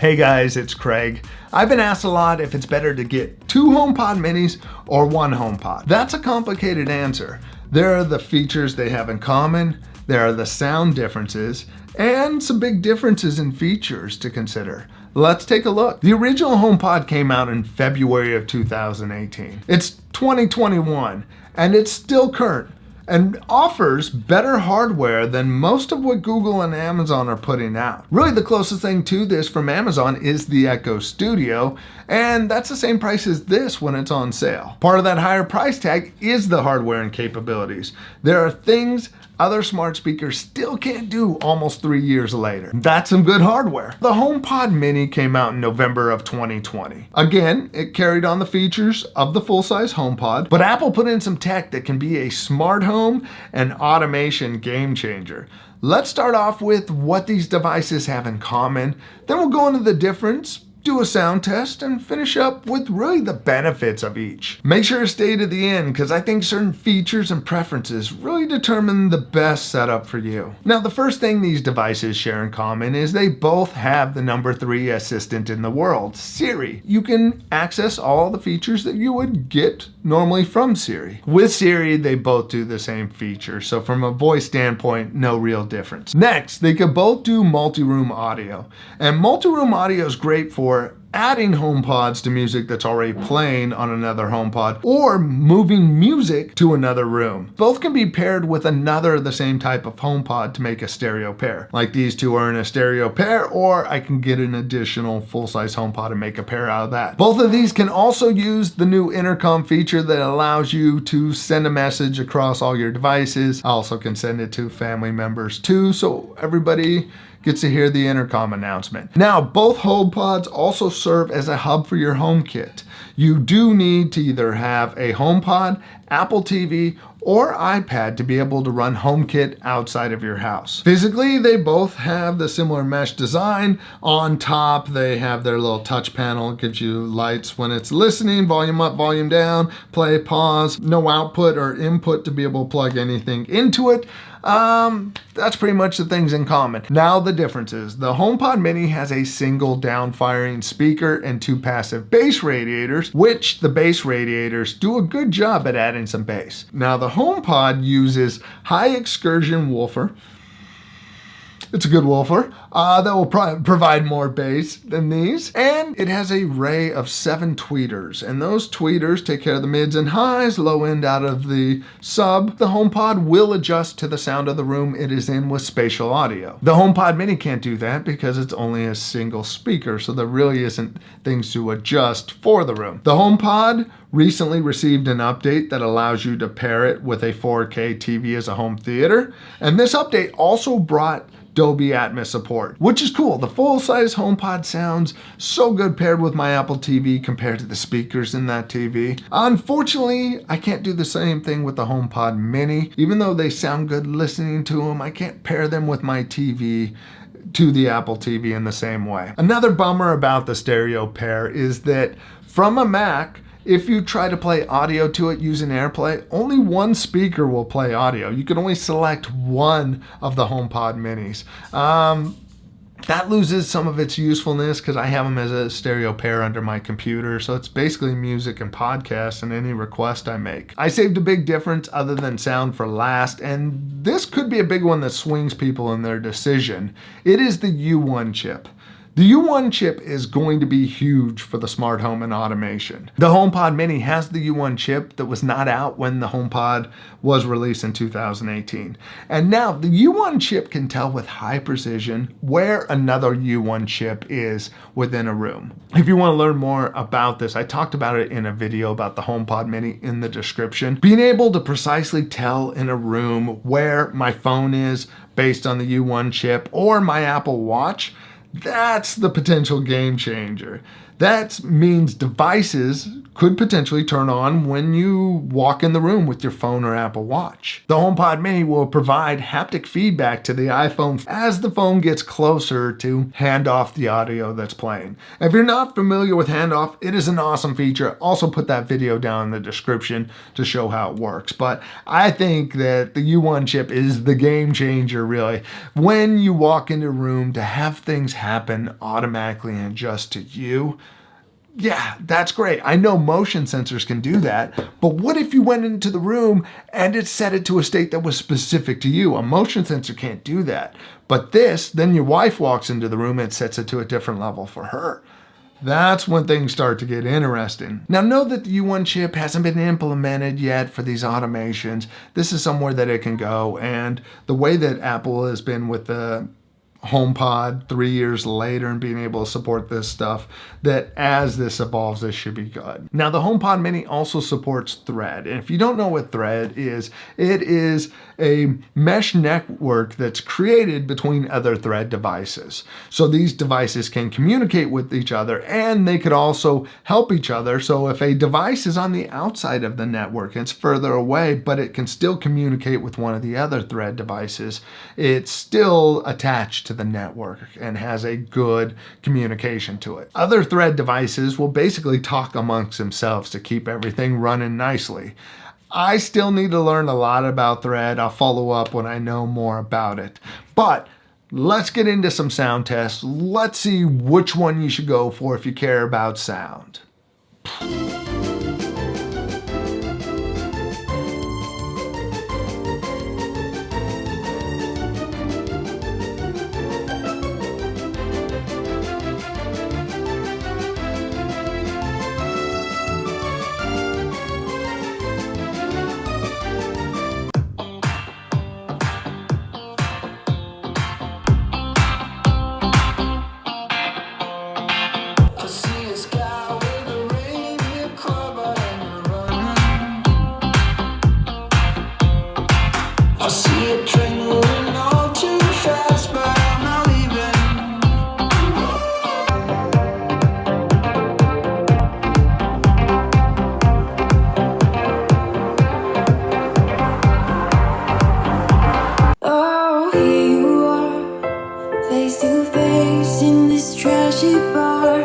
Hey guys, it's Craig. I've been asked a lot if it's better to get 2 HomePod Minis or 1 HomePod. That's a complicated answer. There are the features they have in common, there are the sound differences, and some big differences in features to consider. Let's take a look. The original HomePod came out in February of 2018. It's 2021, and it's still current and offers better hardware than most of what Google and Amazon are putting out. Really, the closest thing to this from Amazon is the Echo Studio, and that's the same price as this when it's on sale. Part of that higher price tag is the hardware and capabilities. There are things other smart speakers still can't do almost 3 years later. That's some good hardware. The HomePod Mini came out in November of 2020. Again, it carried on the features of the full-size HomePod, but Apple put in some tech that can be a smart home and automation game changer. Let's start off with what these devices have in common, then we'll go into the difference, do a sound test, and finish up with really the benefits of each. Make sure to stay to the end because I think certain features and preferences really determine the best setup for you. Now, the first thing these devices share in common is they both have the number 3 assistant in the world, Siri. You can access all the features that you would get normally from Siri. With Siri, they both do the same feature, so from a voice standpoint, no real difference. Next, they can both do multi-room audio, and multi-room audio is great for adding HomePods to music that's already playing on another HomePod or moving music to another room. Both can be paired with another of the same type of HomePod to make a stereo pair. Like these two are in a stereo pair, or I can get an additional full-size HomePod and make a pair out of that. Both of these can also use the new intercom feature that allows you to send a message across all your devices. I also can send it to family members too, so everybody gets to hear the intercom announcement. Now, both HomePods also serve as a hub for your HomeKit. You do need to either have a HomePod, Apple TV, or iPad to be able to run HomeKit outside of your house. Physically, they both have the similar mesh design. On top, they have their little touch panel. It gives you lights when it's listening, volume up, volume down, play, pause, no output or input to be able to plug anything into it. That's pretty much the things in common. Now the differences. The HomePod Mini has a single down-firing speaker and 2 passive bass radiators, which the bass radiators do a good job at adding some bass. Now the HomePod uses high excursion woofer. It's a good woofer that will provide more bass than these. And it has an array of 7 tweeters. And those tweeters take care of the mids and highs, low end out of the sub. The HomePod will adjust to the sound of the room it is in with spatial audio. The HomePod Mini can't do that because it's only a single speaker, so there really isn't things to adjust for the room. The HomePod recently received an update that allows you to pair it with a 4K TV as a home theater. And this update also brought Dolby Atmos support, which is cool. The full-size HomePod sounds so good paired with my Apple TV compared to the speakers in that TV. Unfortunately, I can't do the same thing with the HomePod Mini. Even though they sound good listening to them, I can't pair them with my TV to the Apple TV in the same way. Another bummer about the stereo pair is that from a Mac, if you try to play audio to it using AirPlay, only one speaker will play audio. You can only select one of the HomePod Minis. That loses some of its usefulness because I have them as a stereo pair under my computer, so it's basically music and podcasts and any request I make. I saved a big difference other than sound for last, and this could be a big one that swings people in their decision. It is the U1 chip. The U1 chip is going to be huge for the smart home and automation. The HomePod Mini has the U1 chip that was not out when the HomePod was released in 2018. And now the U1 chip can tell with high precision where another U1 chip is within a room. If you want to learn more about this, I talked about it in a video about the HomePod Mini in the description. Being able to precisely tell in a room where my phone is based on the U1 chip or my Apple Watch, that's the potential game changer. That means devices could potentially turn on when you walk in the room with your phone or Apple Watch. The HomePod Mini will provide haptic feedback to the iPhone as the phone gets closer to hand off the audio that's playing. If you're not familiar with handoff, it is an awesome feature. Also put that video down in the description to show how it works. But I think that the U1 chip is the game changer, really. When you walk into a room, to have things happen automatically and just to you, yeah, that's great. I know motion sensors can do that, but what if you went into the room and it set it to a state that was specific to you? A motion sensor can't do that. But this, then your wife walks into the room and sets it to a different level for her. That's when things start to get interesting. Now, know that the U1 chip hasn't been implemented yet for these automations. This is somewhere that it can go, and the way that Apple has been with the HomePod 3 years later and being able to support this stuff, that as this evolves, this should be good. Now, the HomePod Mini also supports Thread. And if you don't know what Thread is, it is a mesh network that's created between other Thread devices. So these devices can communicate with each other, and they could also help each other. So if a device is on the outside of the network, it's further away, but it can still communicate with one of the other Thread devices, it's still attached to the network and has a good communication to it. Other Thread devices will basically talk amongst themselves to keep everything running nicely. I still need to learn a lot about Thread. I'll follow up when I know more about it. But let's get into some sound tests. Let's see which one you should go for if you care about sound. I see it train moving all too fast, but I'm not leaving. Oh, here you are, face to face in this trashy bar.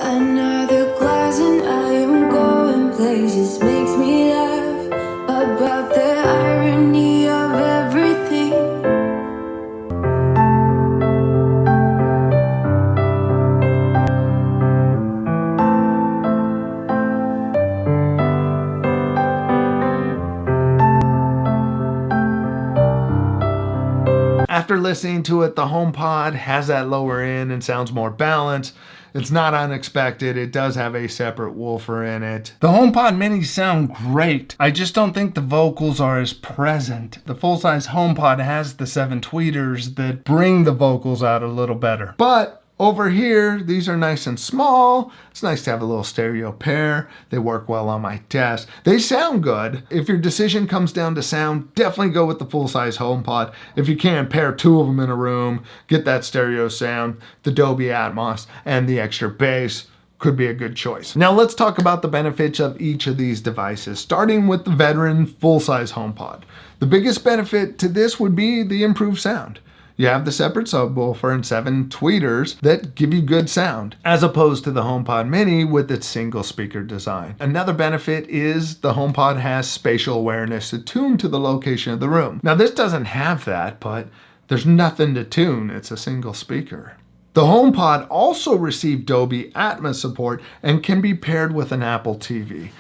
Another glass and I am going places, makes me laugh about the irony of everything. After listening to it, the HomePod has that lower end and sounds more balanced. It's not unexpected. It does have a separate woofer in it. The HomePod Minis sound great. I just don't think the vocals are as present. The full-size HomePod has the 7 tweeters that bring the vocals out a little better. But over here, these are nice and small. It's nice to have a little stereo pair. They work well on my desk. They sound good. If your decision comes down to sound, definitely go with the full-size HomePod. If you can, pair 2 of them in a room, get that stereo sound, the Dolby Atmos, and the extra bass. Could be a good choice. Now let's talk about the benefits of each of these devices, starting with the veteran full-size HomePod. The biggest benefit to this would be the improved sound. You have the separate subwoofer and 7 tweeters that give you good sound, as opposed to the HomePod Mini with its single speaker design. Another benefit is the HomePod has spatial awareness attuned to the location of the room. Now this doesn't have that, but there's nothing to tune. It's a single speaker. The HomePod also received Dolby Atmos support and can be paired with an Apple TV.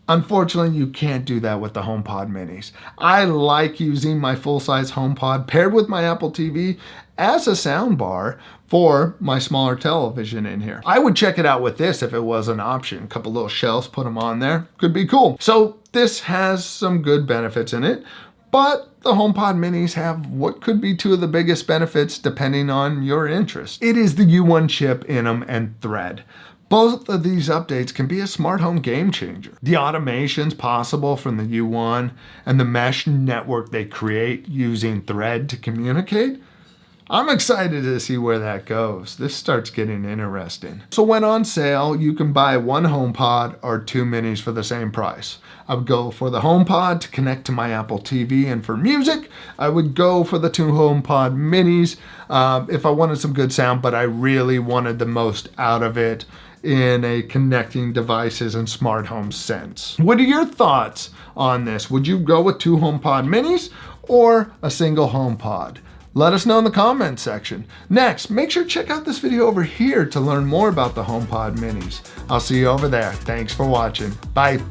Unfortunately, you can't do that with the HomePod Minis. I like using my full-size HomePod paired with my Apple TV as a soundbar for my smaller television in here. I would check it out with this if it was an option. A couple little shelves, put them on there. Could be cool. So this has some good benefits in it, but the HomePod Minis have what could be 2 of the biggest benefits depending on your interest. It is the U1 chip in them and Thread. Both of these updates can be a smart home game changer. The automations possible from the U1 and the mesh network they create using Thread to communicate, I'm excited to see where that goes. This starts getting interesting. So when on sale, you can buy one HomePod or two minis for the same price. I would go for the HomePod to connect to my Apple TV and for music. I would go for the two HomePod minis if I wanted some good sound, but I really wanted the most out of it in a connecting devices and smart home sense. What are your thoughts on this? Would you go with two HomePod minis or a single HomePod? Let us know in the comments section. Next, make sure to check out this video over here to learn more about the HomePod minis. I'll see you over there. Thanks for watching. Bye.